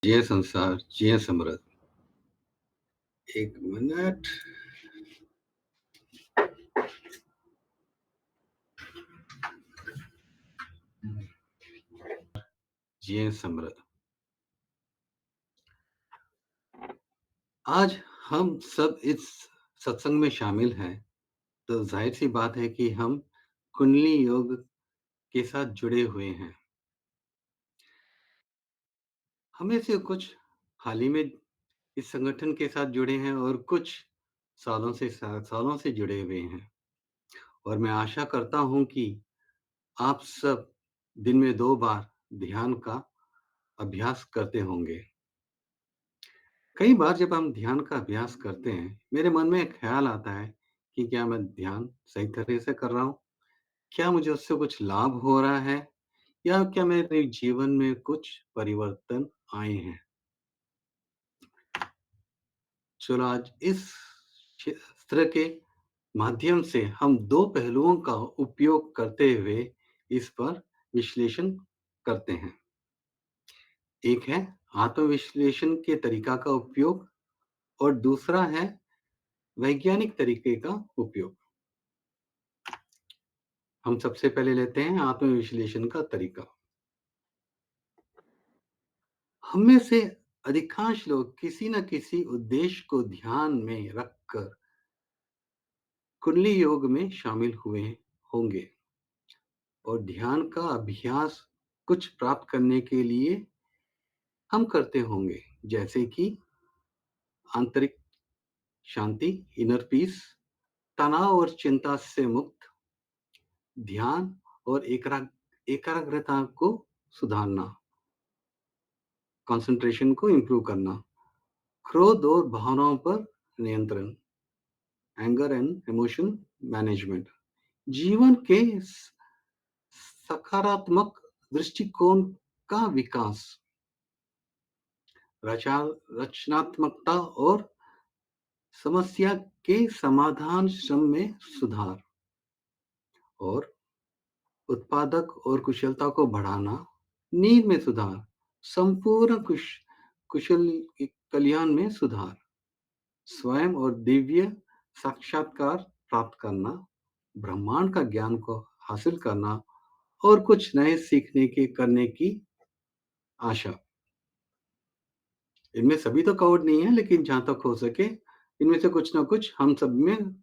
जिये संसार, जिये समृद्ध। एक मिनट। जिये समृद्ध। आज हम सब इस सत्संग में शामिल हैं, तो जाहिर-सी बात है कि हम कुंडली योग के साथ जुड़े हुए हैं। हमें से कुछ हाल ही में इस संगठन के साथ जुड़े हैं और कुछ सालों से जुड़े हुए हैं। और मैं आशा करता हूँ कि आप सब दिन में 2 बार ध्यान का अभ्यास करते होंगे। कई बार जब हम ध्यान का अभ्यास करते हैं, मेरे मन में एक ख्याल आता है कि क्या मैं ध्यान सही तरह से कर रहा हूँ? क्या मुझे उससे कुछ लाभ हो रहा है? या क्या मेरे जीवन में कुछ परिवर्तन आए हैं? चलो आज इस सत्र के माध्यम से हम 2 पहलुओं का उपयोग करते हुए इस पर विश्लेषण करते हैं। एक है आत्म-विश्लेषण के तरीका का उपयोग और दूसरा है वैज्ञानिक तरीके का उपयोग। हम सबसे पहले लेते हैं आत्म-विश्लेषण का तरीका। हम में से अधिकांश लोग किसी न किसी उद्देश्य को ध्यान में रखकर कुंडली योग में शामिल हुए होंगे और ध्यान का अभ्यास कुछ प्राप्त करने के लिए हम करते होंगे, जैसे कि आंतरिक शांति, इनर पीस, तनाव और चिंता से मुक्त, ध्यान और एकाग्रता को सुधारना, कंसंट्रेशन को इम्प्रूव करना, क्रोध और भावनाओं पर नियंत्रण, एंगर एंड इमोशन मैनेजमेंट, जीवन के सकारात्मक दृष्टिकोण का विकास, रचनात्मकता और समस्या के समाधान श्रम में सुधार और उत्पादक और कुशलता को बढ़ाना, नींद में सुधार, संपूर्ण कुशल कल्याण में सुधार, स्वयं और दिव्य साक्षात्कार प्राप्त करना, ब्रह्मांड का ज्ञान को हासिल करना और कुछ नए सीखने के करने की आशा। इनमें सभी तो कवर्ड नहीं है, लेकिन जहाँ तक हो सके इनमें से कुछ ना कुछ हम सब में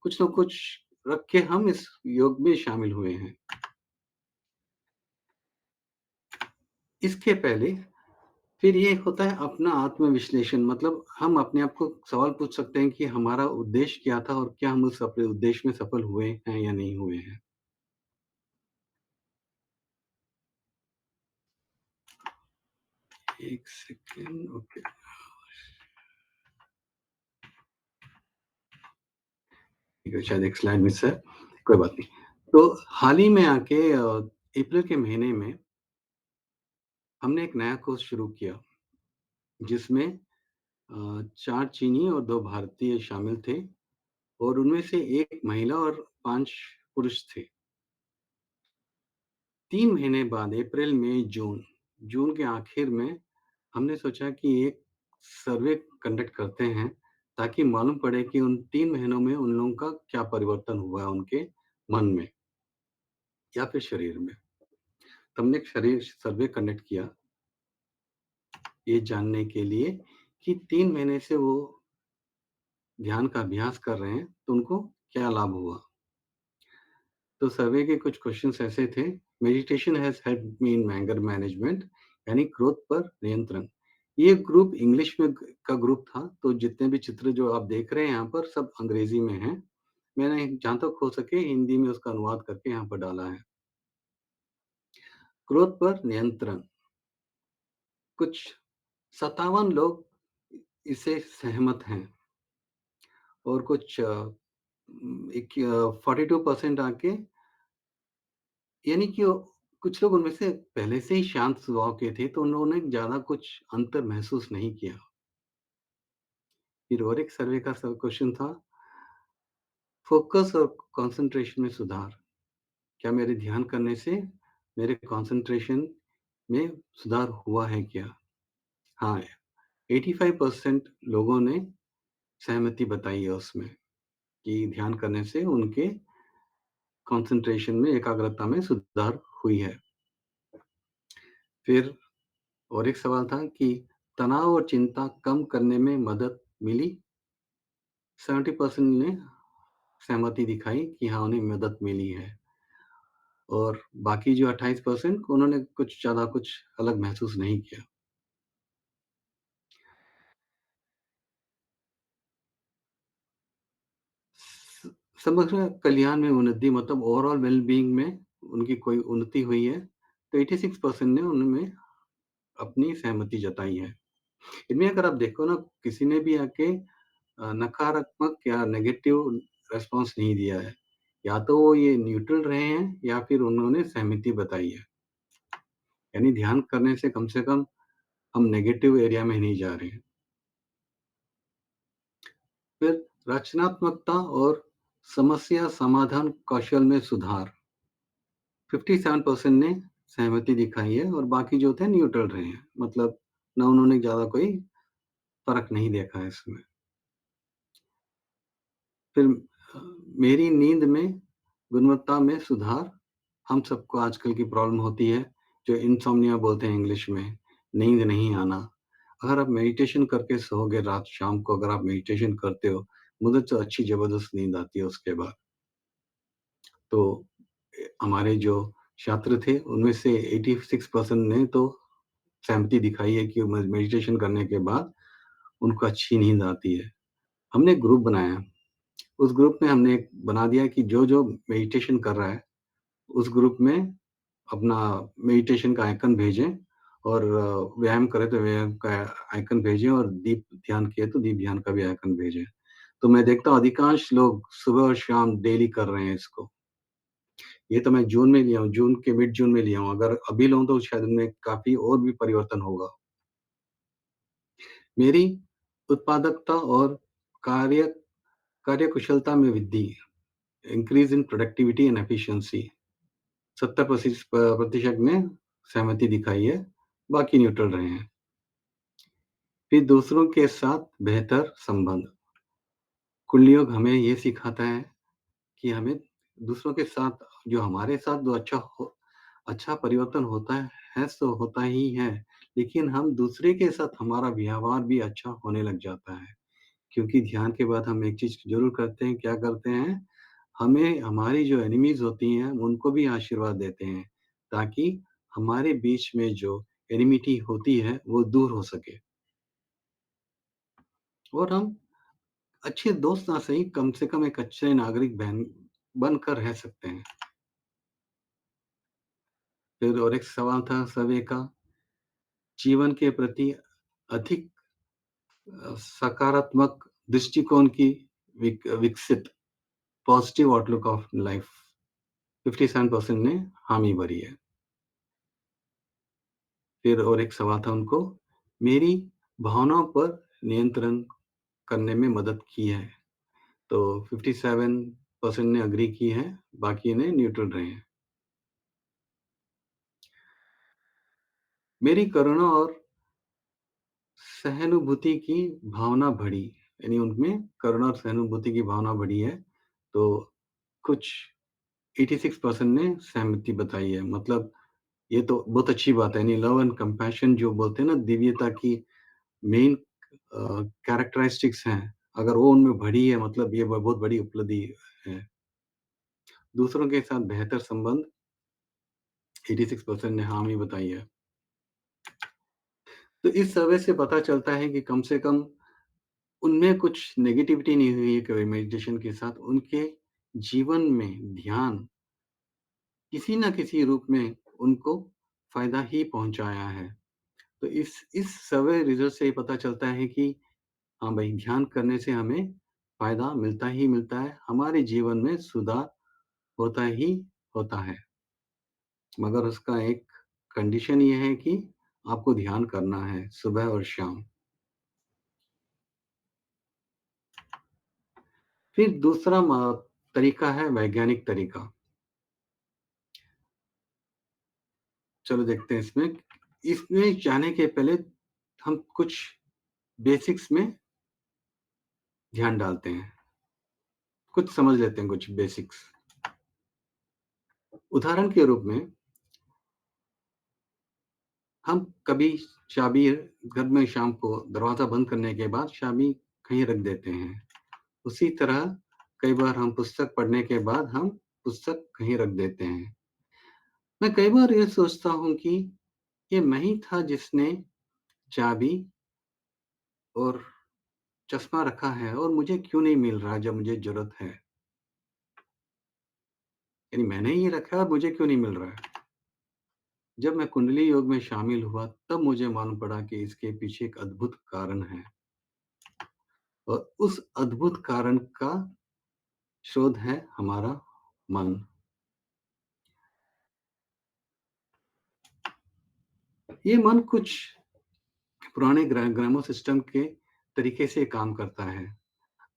कुछ ना कुछ रख के हम इस योग में शामिल हुए हैं। इसके पहले फिर ये होता है अपना आत्म-विश्लेषण, मतलब हम अपने आप को सवाल पूछ सकते हैं कि हमारा उद्देश्य क्या था और क्या हम उस अपने उद्देश्य में सफल हुए हैं या नहीं हुए हैं। एक सेकंड, ओके। ठीक है, शायद एक स्लाइड मिस है, कोई बात नहीं। तो हाल ही में आके अप्रैल के महीने में हमने एक नया कोर्स शुरू किया, जिसमें 4 चीनी और 2 भारतीय शामिल थे और उनमें से 1 महिला और 5 पुरुष थे। 3 महीने बाद अप्रैल, मई, जून के आखिर में हमने सोचा कि एक सर्वे कंडक्ट करते हैं, ताकि मालूम पड़े कि उन 3 महीनों में उन लोगों का क्या परिवर्तन हुआ है उनके मन में या फिर शरीर में। तो हमने एक शरीर सर्वे कंडक्ट किया, ये जानने के लिए कि 3 महीने से वो ध्यान का अभ्यास कर रहे हैं, तो उनको क्या लाभ हुआ। तो सर्वे के कुछ क्वेश्चंस ऐसे थे, meditation has helped me in anger management, यानी क्रोध पर नियंत्रण। ये ग्रुप इंग्लिश में का ग्रुप था, तो जितने भी चित्र जो आप देख रहे हैं यहाँ पर सब अंग्रेजी में हैं। मैंने जहाँ तक हो सके हिंदी में उसका अनुवाद करके यहाँ पर डाला है। क्रोध पर नियंत्रण, कुछ 57 लोग इससे सहमत हैं और कुछ 42% आके, यानी कि कुछ लोग उनमें से पहले से ही शांत स्वभाव के थे, तो उन्होंने ज़्यादा कुछ अंतर महसूस नहीं किया। फिर और एक सर्वे का सब क्वेश्चन था, फ़ोकस और कंसंट्रेशन में सुधार। क्या मेरे ध्यान करने से मेरे कंसंट्रेशन में सुधार हुआ है क्या? हाँ, 85% लोगों ने सहमति बताई है उसमें कि ध्यान करने से उनके कंसंट्रेशन में, एकाग्रता में सुधार हुई है। फिर और एक सवाल था कि तनाव और चिंता कम करने में मदद मिली? 70% ने सहमति दिखाई कि हाँ, उन्हें मदद मिली है और बाकी जो 28% उन्होंने कुछ ज़्यादा कुछ अलग महसूस नहीं किया। स समग्र कल्याण में उन्नति मतलब ओवरऑल वेल-बीइंग में उनकी कोई उन्नति हुई है, तो 86% ने उनमें अपनी सहमति जताई है। इनमें अगर आप देखो ना, किसी ने भी आके नकारात्मक या नेगेटिव रिस्पॉन्स नहीं दिया है। या तो वो ये न्यूट्रल रहे हैं या फिर उन्होंने सहमति बताई है। यानी ध्यान करने से कम हम नेगेटिव एरिया में नहीं जा रहे हैं। फिर रचनात्मकता और समस्या समाधान कौशल में सुधार, 57% ने सहमति दिखाई है और बाकी जो थे न्यूट्रल रहे हैं। मतलब ना उन्होंने ज़्यादा कोई फ़र्क नहीं देखा है इसमें। फिर मेरी नींद में गुणवत्ता में सुधार, हम सबको आजकल की प्रॉब्लम होती है, जो इनसोम्निया बोलते हैं इंग्लिश में, नींद नहीं आना। अगर आप मेडिटेशन करके सोओगे रात शाम को, अगर आप मेडिटेशन करते हो, मुझे तो अच्छी ज़बरदस्त नींद आती है उसके बाद। तो हमारे जो छात्र थे, उनमें से 86% ने तो सहमति दिखाई है कि मेडिटेशन करने के बाद उनको अच्छी नींद आती है। हमने एक ग्रुप बनाया, उस ग्रुप में हमने एक बना दिया कि जो-जो मेडिटेशन कर रहा है, उस ग्रुप में अपना मेडिटेशन का आइकन भेजें और व्यायाम करे तो व्यायाम का आइकन भेजें और दीप ध्यान किए तो दीप ध्यान का भी आइकन भेजें। तो मैं देखता हूँ अधिकांश लोग सुबह और शाम डेली कर रहे हैं इसको। ये तो मैं जून में लिया हूँ, जून के मिड जून में लिया हूँ। अगर अभी लूँ तो शायद उनमें काफ़ी और भी परिवर्तन होगा। मेरी उत्पादकता और कार्य कार्यकुशलता में वृद्धि, increase in productivity and efficiency, 70% ने सहमति दिखाई है, बाकी न्यूट्रल रहे हैं। फिर दूसरों के साथ बेहतर संबंध, कुल योग हमें ये सिखाता है कि हमें दूसरों के साथ, जो हमारे साथ जो अच्छा परिवर्तन होता है सो होता ही है, लेकिन हम दूसरे के साथ हमारा व्यवहार भी अच्छा होने लग जाता है। क्योंकि ध्यान के बाद हम एक चीज़ ज़रूर करते हैं, क्या करते हैं? हमें हमारी जो एनिमीज़ होती हैं, उनको भी आशीर्वाद देते हैं, ताकि हमारे बीच में जो एनिमिटी होती है, वो दूर हो सके और हम अच्छे दोस्त ना सही, कम से कम एक अच्छे नागरिक बनकर रह सकते हैं। फिर और एक सवाल था सर्वे का, जीवन के प्रति अधिक सकारात्मक दृष्टिकोण की विकसित, पॉजिटिव आउटलुक ऑफ लाइफ, 57% ने हामी भरी है। फिर और एक सवाल था उनको, मेरी भावनाओं पर नियंत्रण करने में मदद की है। तो 57% ने एग्री की है, बाकी ने न्यूट्रल रहे हैं। मेरी करुणा और सहानुभूति की भावना बढ़ी, यानी उनमें करुणा और सहानुभूति की भावना बढ़ी है। तो कुछ 86% ने सहमति बताई है। मतलब ये तो बहुत अच्छी बात है, यानी लव एंड कंपैशन जो बोलते हैं ना, दिव्यता की मेन कैरेक्टरिस्टिक्स हैं, अगर वो उनमें बढ़ी है, मतलब ये बहुत बड़ी उपलब्धि है। दूसरों के साथ बेहतर संबंध, 86% ने हामी बताई है। तो इस सर्वे से पता चलता है कि कम से कम उनमें कुछ नेगेटिविटी नहीं हुई है कभी मेडिटेशन के साथ, उनके जीवन में ध्यान किसी न किसी रूप में उनको फ़ायदा ही पहुँचाया है। तो इस सर्वे रिज़ल्ट से ये पता चलता है कि हाँ भाई, ध्यान करने से हमें फ़ायदा मिलता ही मिलता है, हमारे जीवन में सुधार होता ही होता है। मगर उसका एक कंडीशन ये है कि आपको ध्यान करना है सुबह और शाम। फिर दूसरा तरीका है वैज्ञानिक तरीका। चलो देखते हैं इसमें। इसमें जाने के पहले हम कुछ बेसिक्स में ध्यान डालते हैं, कुछ समझ लेते हैं कुछ बेसिक्स। उदाहरण के रूप में हम कभी चाबी घर में शाम को दरवाज़ा बंद करने के बाद चाबी कहीं रख देते हैं। उसी तरह कई बार हम पुस्तक पढ़ने के बाद हम पुस्तक कहीं रख देते हैं। मैं कई बार ये सोचता हूँ कि ये मैं ही था जिसने चाबी और चश्मा रखा है और मुझे क्यों नहीं मिल रहा जब मुझे ज़रूरत है? यानी मैंने ही रखा है और मुझे क्यों नहीं मिल रहा है? जब मैं कुंडली योग में शामिल हुआ तब मुझे मालूम पड़ा कि इसके पीछे एक अद्भुत कारण है और उस अद्भुत कारण का स्रोत है हमारा मन। ये मन कुछ पुराने ग्रामो सिस्टम के तरीके से काम करता है।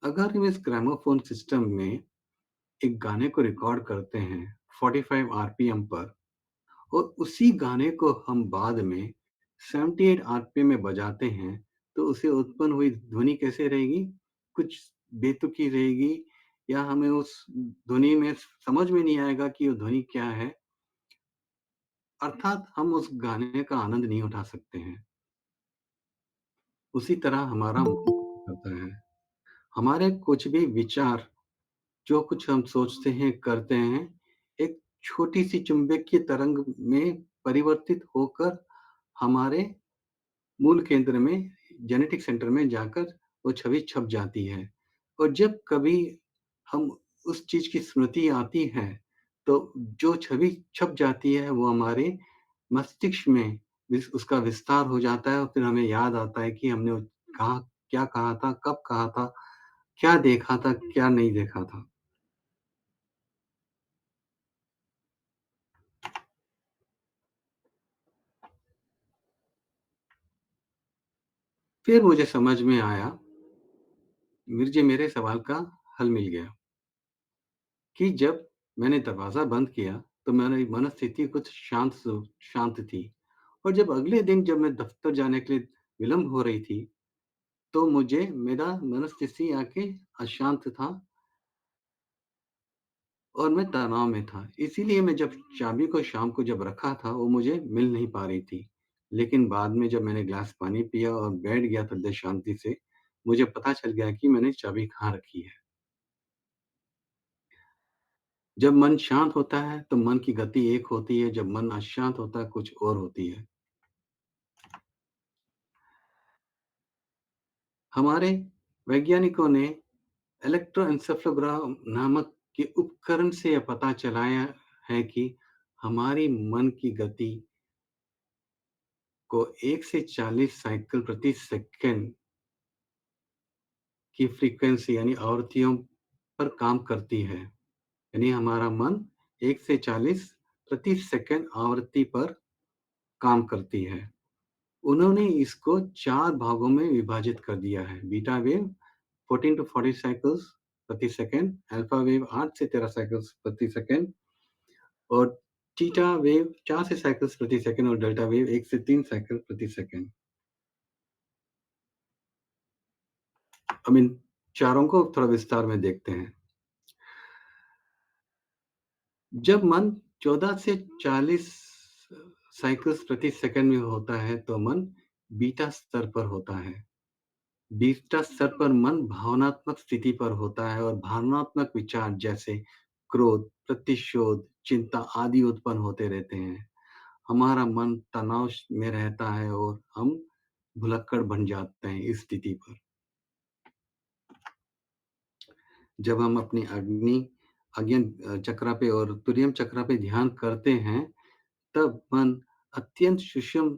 अगर हम इस ग्रामोफोन सिस्टम में एक गाने को रिकॉर्ड करते हैं 45 आरपीएम पर और उसी गाने को हम बाद में 78 आरपीएम में बजाते हैं, तो उसे उत्पन्न हुई ध्वनि कैसे रहेगी? कुछ बेतुकी रहेगी या हमें उस ध्वनि में समझ में नहीं आएगा कि वो ध्वनि क्या है, अर्थात हम उस गाने का आनंद नहीं उठा सकते हैं। उसी तरह हमारा मन करता है। हमारे कुछ भी विचार, जो कुछ हम सोचते हैं, करते हैं, एक छोटी-सी चुंबकीय तरंग में परिवर्तित होकर हमारे मूल केंद्र में, जेनेटिक सेंटर में जाकर वो छवि छप जाती है और जब कभी हम उस चीज़ की स्मृति आती है, तो जो छवि छप जाती है, वो हमारे मस्तिष्क में उसका विस्तार हो जाता है और फिर हमें याद आता है कि हमने कहाँ क्या कहा था, कब कहा था, क्या देखा था, क्या नहीं देखा था। फिर मुझे समझ में आया, मुझे मेरे सवाल का हल मिल गया कि जब मैंने दरवाज़ा बंद किया, तो मेरी मनस्थिति कुछ शांत थी और जब अगले दिन जब मैं दफ़्तर जाने के लिए विलम्ब हो रही थी, तो मुझे मेरा मनस्थिति आके अशांत था और मैं तनाव में था। इसीलिए मैं जब चाबी को शाम को जब रखा था, वो मुझे मिल नहीं पा रही थी। लेकिन बाद में जब मैंने ग्लास पानी पिया और बैठ गया थोड़ी देर शांति से, मुझे पता चल गया कि मैंने चाबी कहाँ रखी है। जब मन शांत होता है, तो मन की गति एक होती है, जब मन अशांत होता है, कुछ और होती है। हमारे वैज्ञानिकों ने इलेक्ट्रोएन्सेफेलोग्राम नामक के उपकरण से यह पता चलाया है कि हमारी मन की गति को 1 से 40 साइकिल प्रति सेकंड की फ्रीक्वेंसी यानी आवृत्तियों पर काम करती है। यानी हमारा मन 1 से 40 प्रति सेकंड आवृत्ति पर काम करती है। उन्होंने इसको 4 भागों में विभाजित कर दिया है। बीटा वेव 14 टू 40 साइकल्स प्रति सेकंड, अल्फा वेव 8 से 13 साइकल्स प्रति सेकंड और थीटा वेव 4 से साइकल्स प्रति सेकंड और डेल्टा वेव 1 से 3 साइकिल प्रति सेकंड। हम इन चारों को थोड़ा विस्तार में देखते हैं। जब मन 14 से 40 साइकल्स प्रति सेकंड में होता है, तो मन बीटा स्तर पर होता है। बीटा स्तर पर मन भावनात्मक स्थिति पर होता है और भावनात्मक विचार जैसे क्रोध, प्रतिशोध, चिंता आदि उत्पन्न होते रहते हैं। हमारा मन तनाव में रहता है और हम भुलक्कड़ बन जाते हैं इस स्थिति पर। जब हम अपनी अज्ञान चक्रा पे और तुरियम चक्रा पे ध्यान करते हैं, तब मन अत्यंत सूक्ष्म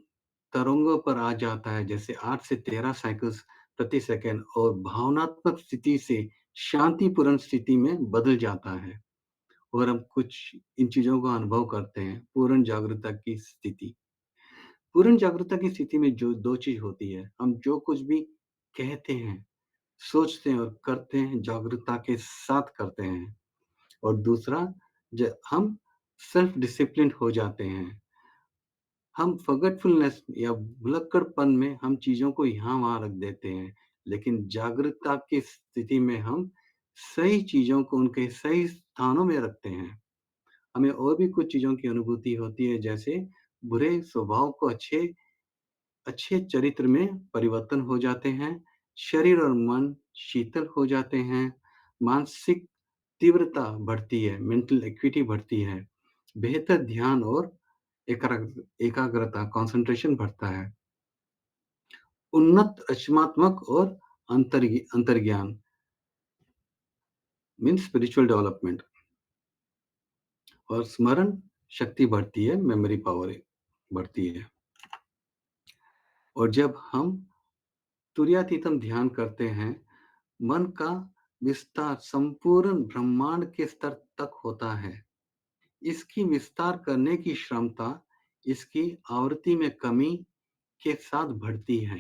तरंगों पर आ जाता है, जैसे 8 से 13 साइकिल्स प्रति सेकंड और भावनात्मक स्थिति से शांतिपूर्ण स्थिति में बदल जाता है और हम कुछ इन चीज़ों का अनुभव करते हैं, पूर्ण जागरूकता की स्थिति। पूर्ण जागरूकता की स्थिति में जो 2 चीज़ होती है, हम जो कुछ भी कहते हैं, सोचते हैं और करते हैं, जागरूकता के साथ करते हैं और दूसरा हम सेल्फ डिसिप्लिन्ड हो जाते हैं। हम फ़ॉरगेटफुलनेस या भुलक्कड़पन में हम चीज़ों को यहाँ-वहाँ रख देते हैं, लेकिन जागरूकता की स्थिति में हम सही चीज़ों को उनके सही स्थानों में रखते हैं। हमें और भी कुछ चीज़ों की अनुभूति होती है, जैसे बुरे स्वभाव को अच्छे अच्छे चरित्र में परिवर्तन हो जाते हैं, शरीर और मन शीतल हो जाते हैं, मानसिक तीव्रता बढ़ती है, मेंटल एक्टिविटी बढ़ती है, बेहतर ध्यान और एकाग्रता कंसंट्रेशन बढ़ता है, उन्नत रचनात्मक और अंतर्ज्ञान मीन्स स्पिरिचुअल डेवलपमेंट और स्मरण शक्ति बढ़ती है, मेमोरी पावर बढ़ती है। और जब हम तुरीयातीतम ध्यान करते हैं, मन का विस्तार संपूर्ण ब्रह्मांड के स्तर तक होता है। इसकी विस्तार करने की क्षमता इसकी आवृत्ति में कमी के साथ बढ़ती है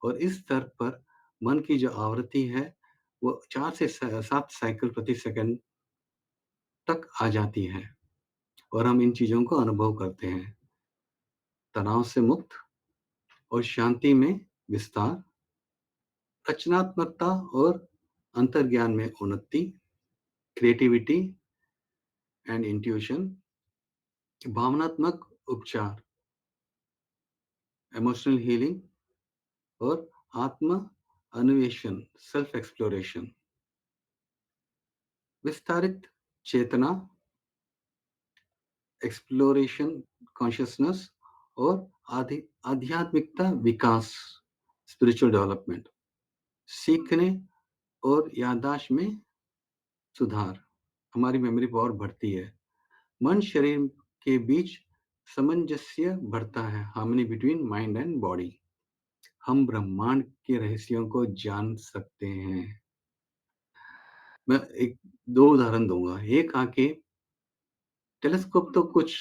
और इस स्तर पर मन की जो आवृत्ति है, वो 4 से 7 साइकिल प्रति सेकंड तक आ जाती है और हम इन चीज़ों को अनुभव करते हैं। तनाव से मुक्त और शांति में विस्तार, रचनात्मकता और अंतर्ज्ञान में उन्नति, क्रिएटिविटी एंड इंट्यूशन, भावनात्मक उपचार, इमोशनल हीलिंग और आत्म अन्वेषण, सेल्फ एक्सप्लोरेशन, विस्तारित चेतना, एक्सप्लोरेशन कॉन्शियसनेस और आध्यात्मिकता विकास, स्पिरिचुअल डेवलपमेंट, सीखने और याददाश्त में सुधार, हमारी मेमोरी पावर बढ़ती है, मन शरीर के बीच सामंजस्य बढ़ता है, harmony between mind and body, हम ब्रह्मांड के रहस्यों को जान सकते हैं। मैं एक 2 उदाहरण दूँगा। एक आके टेलीस्कोप तो कुछ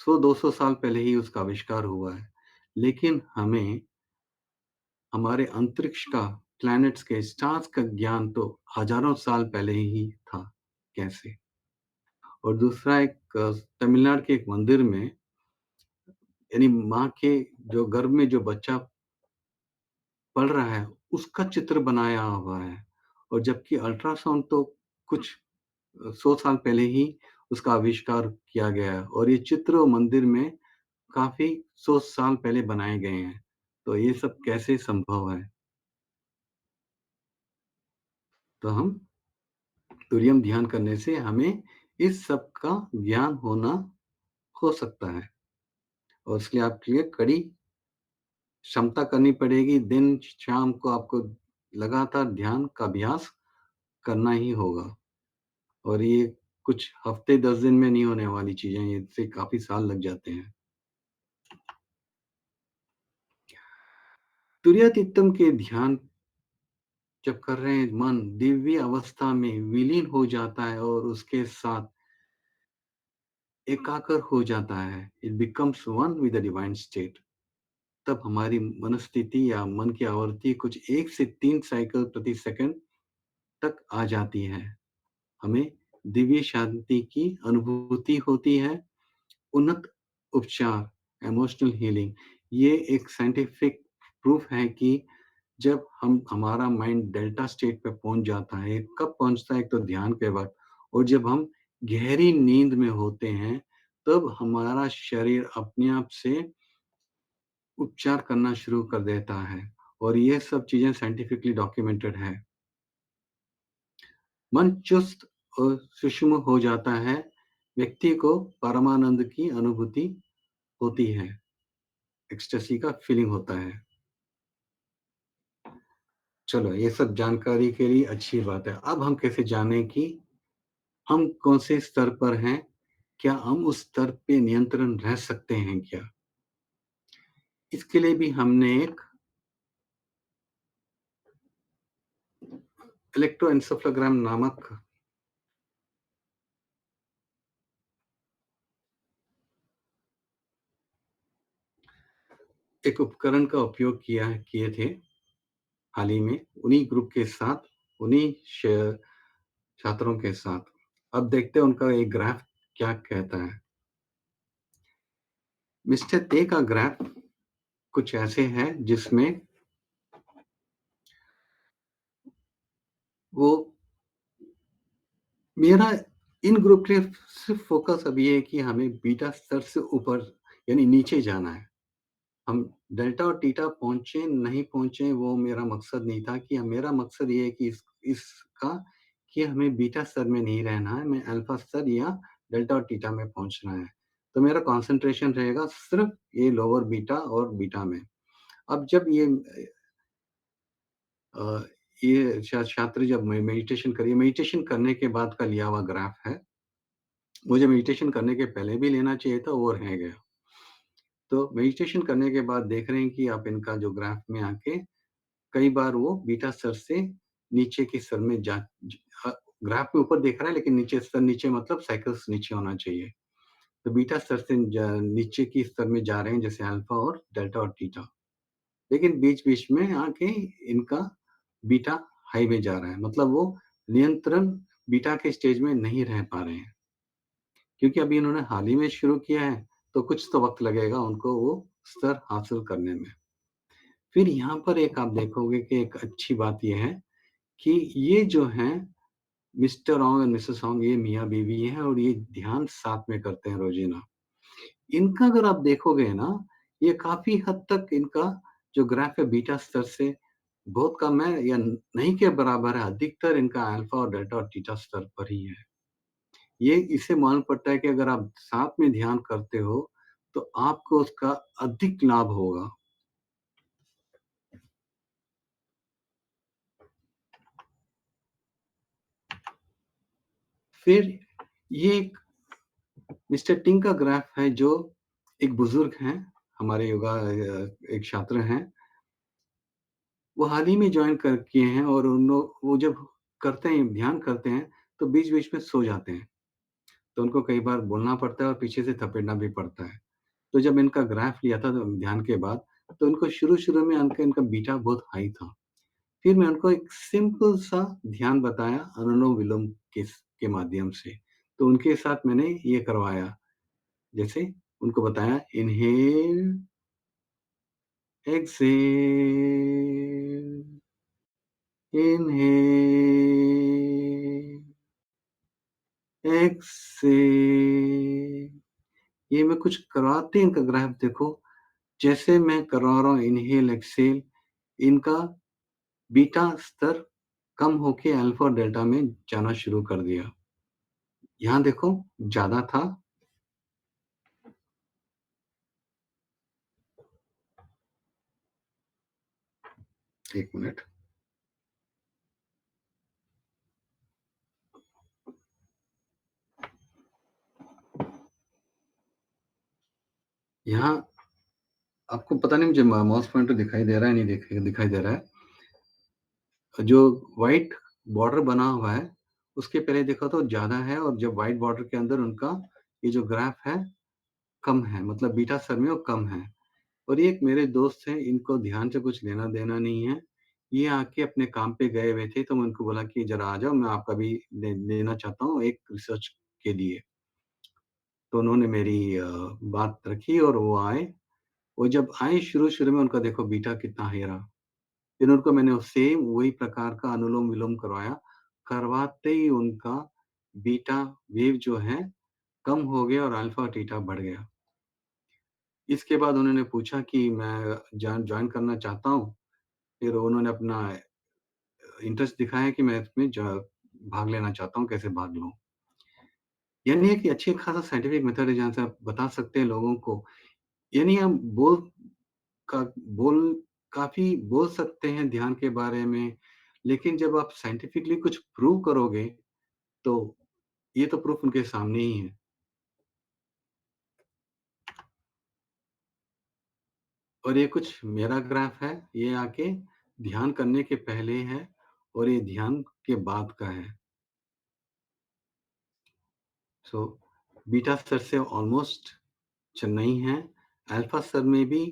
100-200 साल पहले ही उसका आविष्कार हुआ है, लेकिन हमें हमारे अंतरिक्ष का, प्लैनेट्स के, स्टार्स का ज्ञान तो हज़ारों साल पहले ही था। कैसे? और दूसरा एक तमिलनाडु के एक मंदिर में यानी माँ के जो गर्भ में जो बच्चा पल रहा है, उसका चित्र बनाया हुआ है और जबकि अल्ट्रासाउंड तो कुछ 100 साल पहले ही उसका आविष्कार किया गया है और ये चित्र मंदिर में काफ़ी 100 साल पहले बनाए गए हैं। तो ये सब कैसे संभव है? तो हम तुरियम ध्यान करने से हमें इस सब का ज्ञान होना हो सकता है और उसके लिए आपके लिए कड़ी क्षमता करनी पड़ेगी। दिन शाम को आपको लगातार ध्यान का अभ्यास करना ही होगा और ये कुछ हफ्ते 10 दिन में नहीं होने वाली चीज़ें हैं, इससे काफ़ी साल लग जाते हैं। तुरीयातीतम के ध्यान जब कर रहे हैं, मन दिव्य अवस्था में विलीन हो जाता है और उसके साथ एकाकर हो जाता है। It becomes one with the divine state. तब हमारी मनस्थिति या मन की आवृत्ति कुछ 1 से 3 साइकिल प्रति सेकंड तक आ जाती है। हमें दिव्य शांति की अनुभूति होती है। उन्नत उपचार, इमोशनल हीलिंग, ये एक साइंटिफिक प्रूफ है कि जब हम हमारा माइंड डेल्टा स्टेट पे पहुंच जाता है, कब पहुंचता है? एक तो ध्यान के वक्त और जब हम गहरी नींद में होते हैं, तब हमारा शरीर अपने आप से उपचार करना शुरू कर देता है और ये सब चीजें साइंटिफिकली डॉक्यूमेंटेड है। मन चुस्त और सूक्ष्म हो जाता है, व्यक्ति को परमानंद की अनुभूति होती है, एक्सटेसी का फीलिंग होता है। चलो, ये सब जानकारी के लिए अच्छी बात है। अब हम कैसे जानें कि हम कौन से स्तर पर हैं? क्या हम उस स्तर पे नियंत्रण रह सकते हैं क्या? इसके लिए भी हमने एक इलेक्ट्रोएन्सेफेलोग्राम नामक एक उपकरण का उपयोग किए थे हाल ही में, उन्हीं ग्रुप के साथ, उन्हीं छात्रों के साथ। अब देखते हैं उनका एक ग्राफ क्या कहता है। मिस्टर ते का ग्राफ कुछ ऐसे है जिसमें वो मेरा इन ग्रुप के सिर्फ़ फ़ोकस अब ये है कि हमें बीटा स्तर से ऊपर यानी नीचे जाना है। हम डेल्टा और थीटा पहुँचे, नहीं पहुँचे वो मेरा मकसद नहीं था कि मेरा मकसद ये है कि इसका कि हमें बीटा स्तर में नहीं रहना है, हमें अल्फ़ा स्तर या डेल्टा और थीटा में पहुँचना है। तो मेरा कंसंट्रेशन रहेगा सिर्फ़ ये लोअर बीटा और बीटा में। अब जब अ, ये छात्र जब मेडिटेशन करने के बाद का लिया हुआ ग्राफ है। मुझे मेडिटेशन करने के पहले भी लेना चाहिए था, वो रह गया। तो मेडिटेशन करने के बाद देख रहे हैं कि आप इनका जो ग्राफ में आके कई बार वो बीटा स्तर से नीचे के स्तर में ज अ, ग्राफ में ऊपर दिख रहा है लेकिन नीचे स्तर नीचे मतलब साइकिल्स नीचे होना चाहिए। तो बीटा स्तर से नीचे की स्तर में जा रहे हैं जैसे अल्फा और डेल्टा और थीटा। लेकिन बीच-बीच में आके इनका बीटा हाई में जा रहा है। मतलब वो नियंत्रण बीटा के स्टेज में नहीं रह पा रहे हैं। क्योंकि अभी इन्होंने हाल ही में शुरू किया है, तो कुछ तो वक़्त लगेगा उनको वो स्तर हासिल करने में। फिर यहाँ पर एक आप देखोगे कि एक अच्छी बात ये है कि ये जो हैं मिस्टर ऑन्ग और मिसेस ऑन्ग ये मियाँ-बीवी हैं और ये ध्यान साथ में करते हैं रोज़ाना। इनका अगर आप देखोगे ना, ये काफ़ी हद तक इनका जो ग्राफ है बीटा स्तर से बहुत कम है या नहीं के बराबर है, अधिकतर इनका अल्फ़ा और डेल्टा और थीटा स्तर पर ही है। ये इससे मालूम पड़ता है कि अगर आप साथ में ध्यान करते हो, तो आपको उसका अधिक लाभ होगा। फिर ये एक मिस्टर टिंग का ग्राफ है जो एक बुज़ुर्ग हैं, हमारे योगा एक छात्र हैं। वो हाल ही में जॉइन कर किए हैं और वो जब करते हैं, ध्यान करते हैं, तो बीच-बीच में सो जाते हैं। तो उनको कई बार बोलना पड़ता है और पीछे से थपेड़ना भी पड़ता है। तो जब इनका ग्राफ लिया था तो ध्यान के बाद, तो इनको शुरू-शुरू में इनका इनका बीटा बहुत हाई था। फिर मैं उनको एक सिंपल सा ध्यान बताया अनुलोम-विलोम के माध्यम से। तो उनके साथ मैंने ये करवाया, जैसे उनको बताया इन्हेल, एक्सहेल, इन्हेल, एक्सहेल। ये मैं कुछ करवाते ही इनका ग्राफ देखो, जैसे मैं करवा रहा हूँ इन्हेल, एक्सहेल, इनका बीटा स्तर कम होके अल्फा और डेल्टा में जाना शुरू कर दिया। यहाँ देखो ज़्यादा था, 1 मिनट। यहाँ आपको पता नहीं मुझे माउस पॉइंटर दिखाई दे रहा है, नहीं दिखाई दे रहा है। जो व्हाइट बॉर्डर बना हुआ है, उसके पहले देखो तो ज़्यादा है और जब व्हाइट बॉर्डर के अंदर उनका ये जो ग्राफ है, कम है, मतलब बीटा स्तर में वो कम है। और ये एक मेरे दोस्त हैं, इनको ध्यान से कुछ लेना-देना नहीं है। ये आके अपने काम पे गए हुए थे, तो मैं उनको बोला कि ज़रा आ जाओ, मैं आपका भी लेना चाहता हूँ एक रिसर्च के लिए। तो उन्होंने मेरी बात रखी और वो आए। वो जब आए शुरू-शुरू में उनका देखो बीटा कितना हाई रहा। फिर उनको मैंने सेम वही प्रकार का अनुलोम-विलोम करवाया। करवाते ही उनका बीटा वेव जो है कम हो गया और अल्फा और थीटा बढ़ गया। इसके बाद उन्होंने पूछा कि मैं जॉइन करना चाहता हूँ। फिर उन्होंने अपना इंटरेस्ट दिखाया कि मैं इसमें भाग लेना चाहता हूँ, कैसे भाग लूँ? यानी एक अच्छी खासा साइंटिफिक मेथड है जहाँ से आप बता सकते हैं लोगों को यानी हम का बोल काफ़ी बोल सकते हैं ध्यान के बारे में, लेकिन जब आप साइंटिफिकली कुछ प्रूव करोगे, तो ये तो प्रूफ उनके सामने ही है। और ये कुछ मेरा ग्राफ है, ये आके ध्यान करने के पहले है और ये ध्यान के बाद का है। सो बीटा स्तर से ऑलमोस्ट चेन्नई है, अल्फा स्तर में भी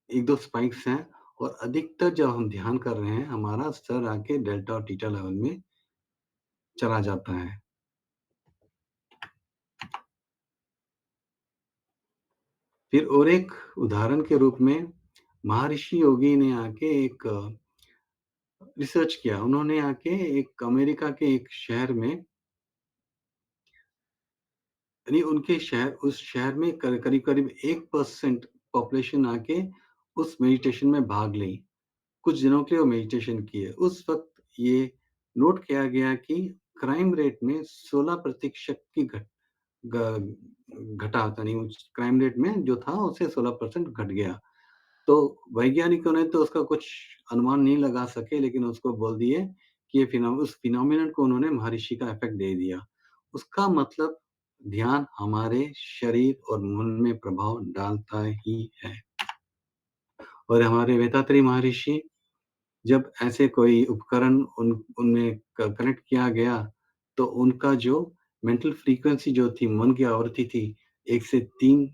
1-2 स्पाइक्स हैं और अधिकतर जब हम ध्यान कर रहे हैं, हमारा स्तर आके डेल्टा और थीटा लेवल में चला जाता है। फिर और एक उदाहरण के रूप में महर्षि योगी ने आके एक रिसर्च किया। उन्होंने आके एक अमेरिका के एक शहर में यानी उनके शहर उस शहर में करीब-करीब 1% पॉपुलेशन आके उस मेडिटेशन में भाग ली। कुछ दिनों के लिए वो मेडिटेशन किए। उस वक़्त ये नोट किया गया कि क्राइम रेट में 16% की ग घटा यानी उस क्राइम रेट में जो था उससे 16% घट गया। तो वैज्ञानिकों ने तो उसका कुछ अनुमान नहीं लगा सके लेकिन उसको बोल दिए कि ये उस फिनोमिनन को उन्होंने महर्षि का इफ़ेक्ट दे दिया। उसका मतलब ध्यान हमारे शरीर और मन में प्रभाव डालता ही है। और हमारे वेदात्री महर्षि जब ऐसे कोई उपकरण उनमें कनेक्ट किया गया, तो उनका जो मेंटल फ्रीक्वेंसी जो थी, मन की आवृत्ति थी, 1 से 3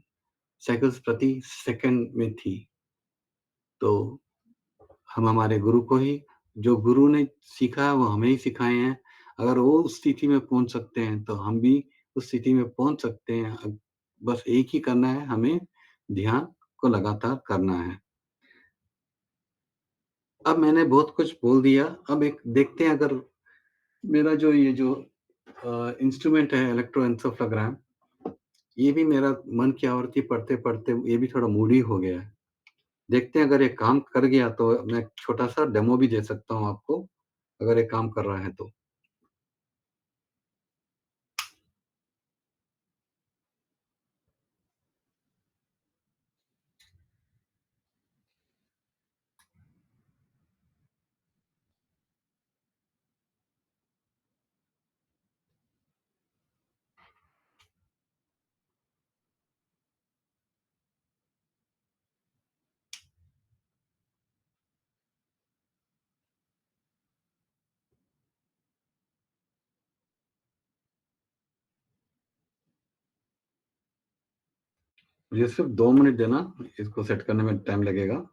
साइकल्स प्रति सेकंड में थी। तो हम हमारे गुरु को ही जो गुरु ने सीखा है, वो हमें ही सिखाए हैं। अगर वो उस स्थिति में पहुँच सकते हैं, तो हम भी उस स्थिति में पहुँच सकते हैं। बस एक ही करना है, हमें ध्यान को लगातार करना है। अब मैंने बहुत कुछ बोल दिया, अब एक देखते हैं अगर मेरा जो ये जो इंस्ट्रूमेंट है इलेक्ट्रोएन्सेफेलोग्राम, ये भी मेरा मन की आवृत्ति पढ़ते-पढ़ते ये भी थोड़ा मूडी हो गया है। देखते हैं अगर ये काम कर गया तो मैं छोटा-सा डेमो भी दे सकता हूँ आपको, अगर ये काम कर रहा है तो। मुझे सिर्फ़ 2 मिनट देना, इसको सेट करने में टाइम लगेगा।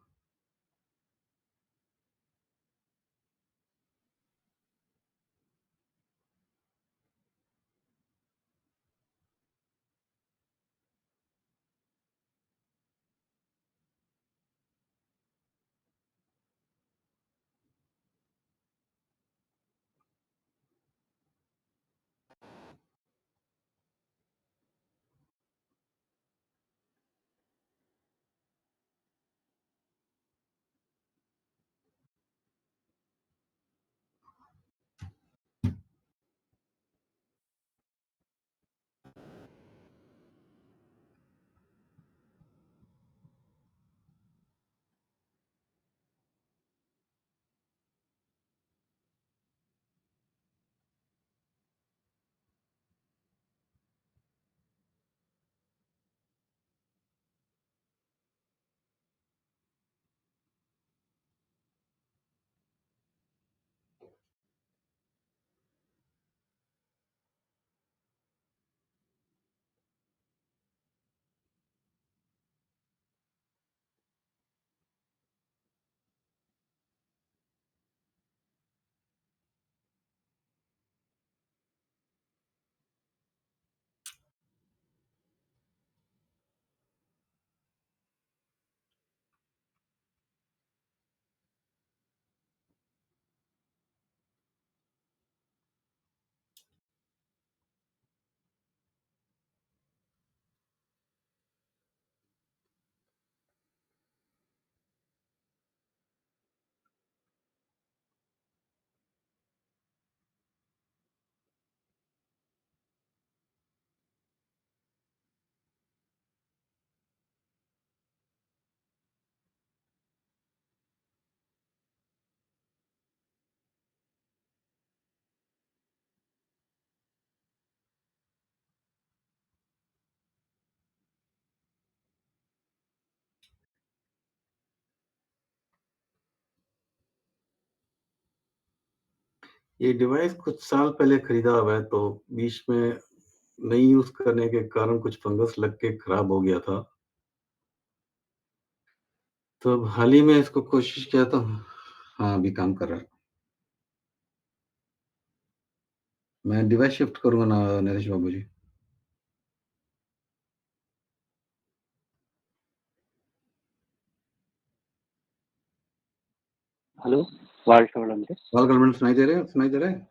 ये डिवाइस कुछ साल पहले खरीदा हुआ है, तो बीच में नहीं यूज़ करने के कारण कुछ फंगस लग के खराब हो गया था। तो अब हाल ही में इसको कोशिश किया तो हाँ, अभी काम कर रहा है। मैं डिवाइस शिफ्ट करूँगा ना नरेश बाबू जी। हेलो, वाल्टोलन के। बाल गलगल सुनाई दे रहे हैं? सुनाई दे रहा है?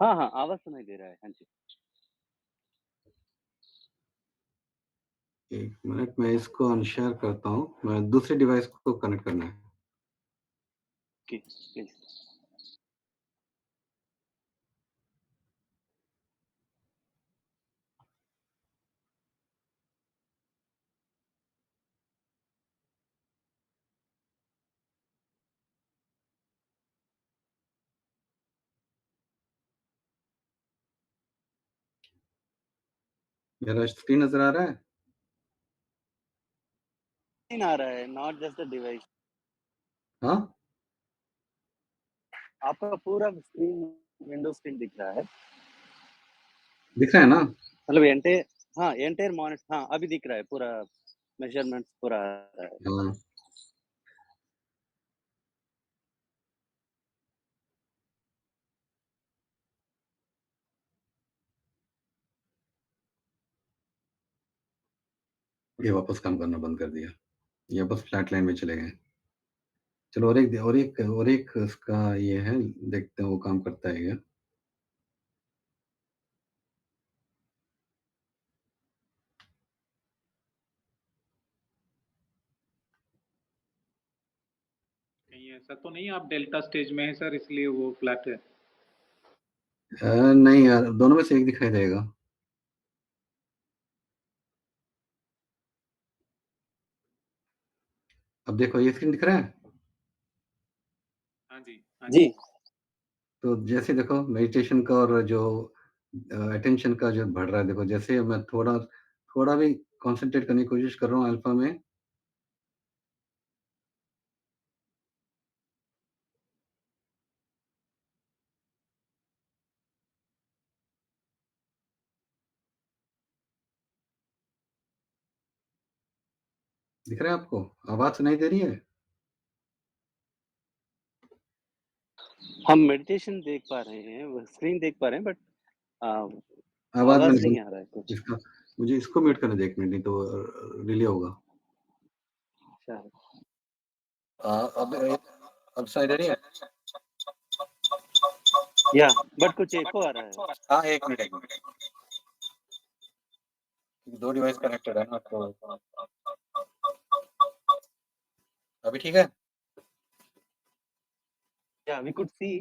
हाँ, हाँ, आवाज़ सुनाई दे रहा है। हाँ जी। 1 मिनट मैं इसको अनशेयर करता हूँ। मैं दूसरे डिवाइस को कनेक्ट करना है। Okay, please. मेरा स्क्रीन नज़र आ रहा है? स्क्रीन आ रहा है, नॉट जस्ट द डिवाइस। हाँ? आपका पूरा स्क्रीन विंडो स्क्रीन दिख रहा है। दिख रहा है ना? मतलब हाँ, एंटायर हाँ, अभी दिख रहा है पूरा मेज़रमेंट्स पूरा आ रहा है। हाँ, ये वापस काम करना बंद कर दिया। ये वापस फ्लैट लाइन में चले गए। चलो और एक इसका ये है, देखते हैं वो काम करता है क्या? कहीं ऐसा तो नहीं आप डेल्टा स्टेज में है सर इसलिए वो फ्लैट है? नहीं यार, दोनों में से एक दिखाई देगा। अब देखो ये स्क्रीन दिख रहा है? हाँ जी, हाँ जी। जी, तो जैसे देखो मेडिटेशन का और जो अटेंशन का जो बढ़ रहा है, देखो जैसे मैं थोड़ा थोड़ा भी कंसंट्रेट करने की कोशिश कर रहा हूँ अल्फा में, दिख रहा है आपको? आवाज़ सुनाई दे रही है? हम मेडिटेशन देख पा रहे हैं, वो स्क्रीन देख पा रहे हैं बट अ, आवाज़ आवाज़ मैंने नहीं बंद आ रहा है कुछ। इसका मुझे इसको म्यूट करने दो 1 मिनट, नहीं तो डिले होगा। अच्छा, अ, अब अब सुनाई दे रही है? या बट कुछ एको आ रहा है। हाँ, 1 मिनट। 2 डिवाइस कनेक्टेड है ना, तो अभी ठीक है? या we could see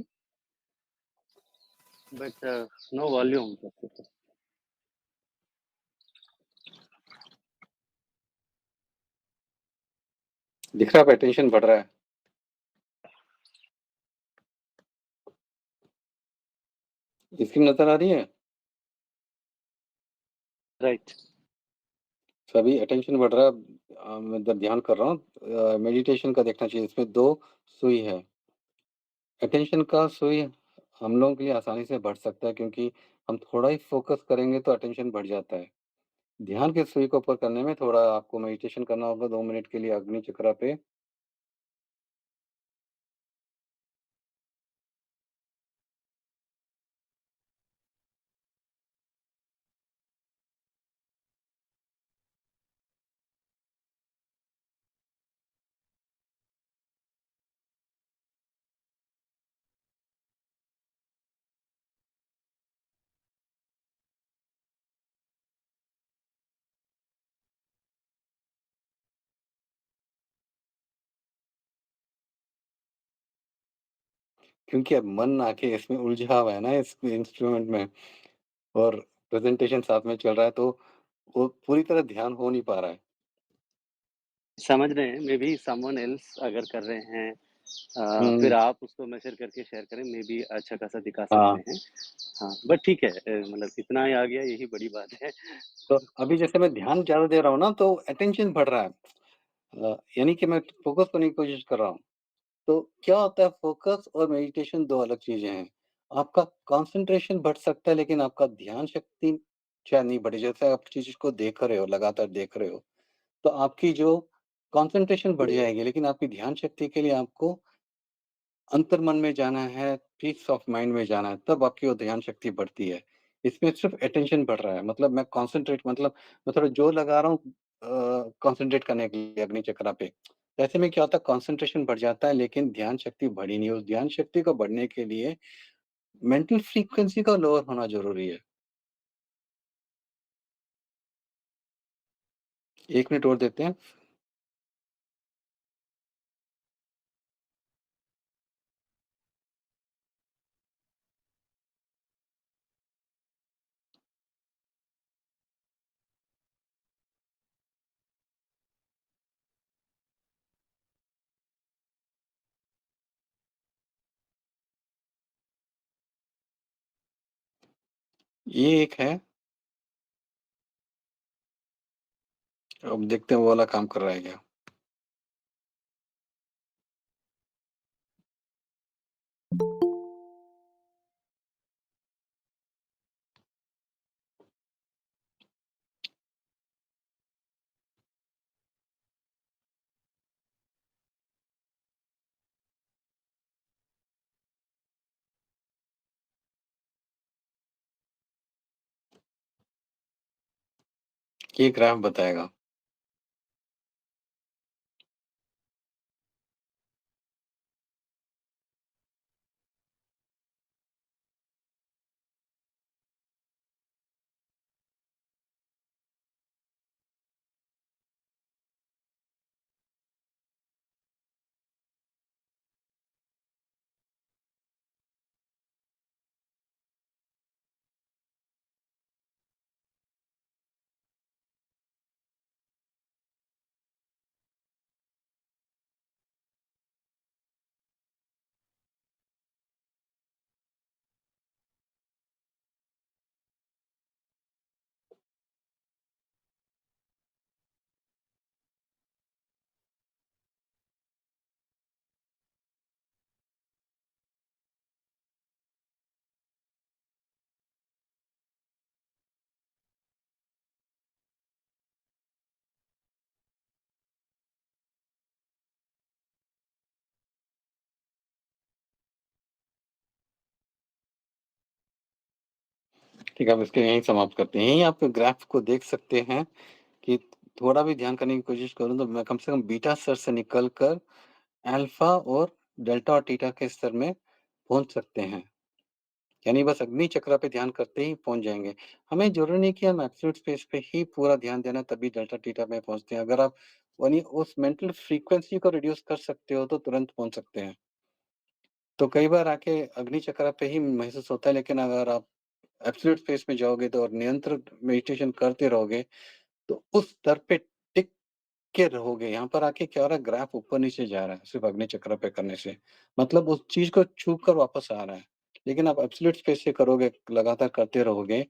but no volume. दिख रहा है टेंशन बढ़ रहा है। स्क्रीन नज़र आ रही है? राइट। सभी अटेंशन बढ़ रहा है। मैं जब ध्यान कर रहा हूँ, मेडिटेशन का देखना चाहिए। इसमें 2 सुई है। अटेंशन का सुई हम लोगों के लिए आसानी से बढ़ सकता है, क्योंकि हम थोड़ा ही फ़ोकस करेंगे तो अटेंशन बढ़ जाता है। ध्यान की सुई को ऊपर करने में थोड़ा आपको मेडिटेशन करना होगा 2 मिनट के लिए अग्नि चक्रा पे। क्योंकि अब मन आके इसमें उलझा हुआ है ना इस इंस्ट्रूमेंट में, और प्रेज़ेंटेशन साथ में चल रहा है, तो वो पूरी तरह ध्यान हो नहीं पा रहा है। समझ रहे हैं, मे बी समवन एल्स अगर कर रहे हैं फिर हुँ, आप उसको मेजर करके शेयर करें, मे बी अच्छा खासा दिखा हाँ। सकते हैं। हाँ, बट ठीक है, मतलब इतना ही आ गया यही बड़ी बात है। तो अभी जैसे मैं ध्यान ज़्यादा दे रहा हूँ ना, तो अटेंशन बढ़ रहा है। यानी कि मैं फ़ोकस करने की कोशिश कर रहा हूँ। तो क्या होता है, फ़ोकस और मेडिटेशन 2 अलग चीज़ें हैं। आपका कंसंट्रेशन बढ़ सकता है, लेकिन आपका ध्यान शक्ति शायद नहीं बढ़े। जैसे आप चीज़ को देख रहे हो, लगातार देख रहे हो, तो आपकी जो कंसंट्रेशन बढ़ जाएगी, लेकिन आपकी ध्यान शक्ति के लिए आपको अंतर्मन में जाना है, पीस ऑफ माइंड में जाना है, तब आपकी वो ध्यान शक्ति बढ़ती है। इसमें सिर्फ़ अटेंशन बढ़ रहा है, मतलब मैं कंसंट्रेट, मतलब मैं थोड़ा ज़ोर लगा रहा हूँ कंसंट्रेट करने के लिए अग्नि चक्रा पे। ऐसे में क्या होता है कंसंट्रेशन बढ़ जाता है लेकिन ध्यान शक्ति बढ़ी नहीं। उस ध्यान शक्ति को बढ़ने के लिए मेंटल फ्रीक्वेंसी का लोअर होना ज़रूरी है। 1 मिनट और देते हैं। ये एक है, अब देखते हैं वो वाला काम कर रहा है क्या? ये ग्राफ बताएगा। ठीक है, अब इसको यहीं समाप्त करते हैं। यहीं आप ग्राफ को देख सकते हैं कि थोड़ा भी ध्यान करने की कोशिश करूँ तो मैं कम से कम बीटा स्तर से निकल कर अल्फ़ा और डेल्टा और थीटा के स्तर में पहुँच सकते हैं। यानी बस अग्नि चक्र पे ध्यान करते ही पहुँच जाएँगे। हमें ज़रूरी नहीं कि हम एब्सोल्यूट स्पेस पे ही पूरा ध्यान देना तभी डेल्टा थीटा में पहुँचते हैं। अगर आप यानी उस मेंटल फ्रीक्वेंसी को रिड्यूस कर सकते हो तो तुरंत पहुँच सकते हैं। तो कई बार आके अग्नि चक्र पे ही महसूस होता है लेकिन अगर आप एब्सोल्यूट स्पेस में जाओगे तो और निरंतर मेडिटेशन करते रहोगे तो उस स्तर पे टिक के रहोगे। यहाँ पर आके क्या हो रहा है ग्राफ ऊपर-नीचे जा रहा है, सिर्फ़ अग्नि चक्र पे करने से। मतलब उस चीज़ को छू कर वापस आ रहा है। लेकिन आप एब्सोल्यूट स्पेस से करोगे, लगातार करते रहोगे,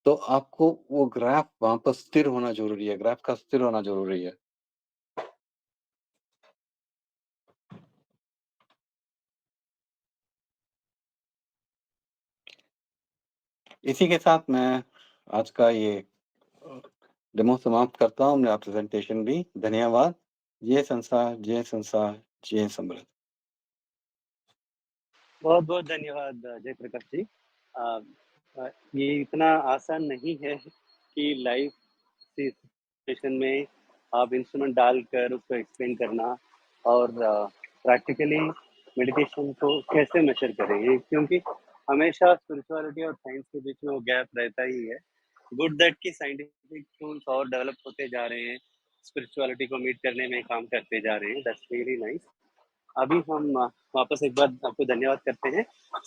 तो आपको वो ग्राफ वहाँ पर स्थिर होना ज़रूरी है, ग्राफ का स्थिर होना ज़रूरी है। इसी के साथ मैं आज का ये अ, डेमो समाप्त करता हूँ, मेरा प्रेज़ेंटेशन भी। धन्यवाद। जय संसार, जय संसार, जय समृद्ध। बहुत-बहुत धन्यवाद जयप्रकाश जी। अ ये इतना आसान नहीं है कि लाइव सिचुएशन में आप इंस्ट्रूमेंट डालकर उसको एक्सप्लेन करना और प्रैक्टिकली मेडिटेशन को कैसे मेजर करें ये क्योंकि हमेशा स्पिरिचुअलिटी और साइंस के बीच में वो गैप रहता ही है। गुड दैट कि साइंटिफिक टूल्स और डेवलप होते जा रहे हैं, स्पिरिचुअलिटी को मीट करने में काम करते जा रहे हैं, दैट्स रियली नाइस। अभी हम वापस एक बार आपको धन्यवाद करते हैं।